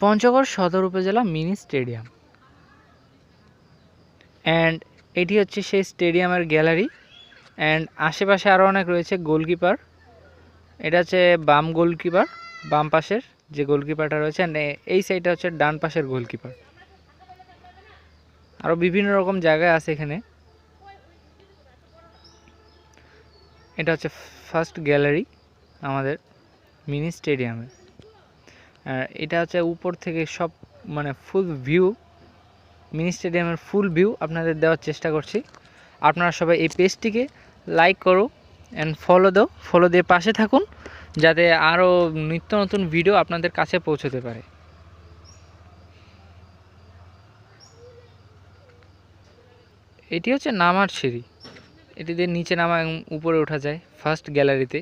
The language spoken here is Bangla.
পঞ্চগড় সদর উপজেলা মিনি স্টেডিয়াম। অ্যান্ড এটি হচ্ছে সেই স্টেডিয়ামের গ্যালারি। অ্যান্ড আশেপাশে আরও অনেক রয়েছে গোলকিপার। এটা হচ্ছে বাম গোলকিপার, বাম পাশের যে গোলকিপারটা রয়েছে। অ্যান্ড এই সাইডটা হচ্ছে ডান পাশের গোলকিপার। আরও বিভিন্ন রকম জায়গায় আছে এখানে। এটা হচ্ছে ফার্স্ট গ্যালারি আমাদের মিনি স্টেডিয়ামে। আর এটা হচ্ছে উপর থেকে সব মানে ফুল ভিউ, মিনি স্টেডিয়ামের ফুল ভিউ আপনাদের দেওয়ার চেষ্টা করছি। আপনারা সবাই এই পেজটিকে লাইক করো অ্যান্ড ফলো দিয়ে পাশে থাকুন, যাতে আরও নিত্য নতুন ভিডিও আপনাদের কাছে পৌঁছতে পারে। এটি হচ্ছে নামার সিঁড়ি, এটি দিয়ে নিচে নামা এবং উপরে ওঠা যায় ফার্স্ট গ্যালারিতে।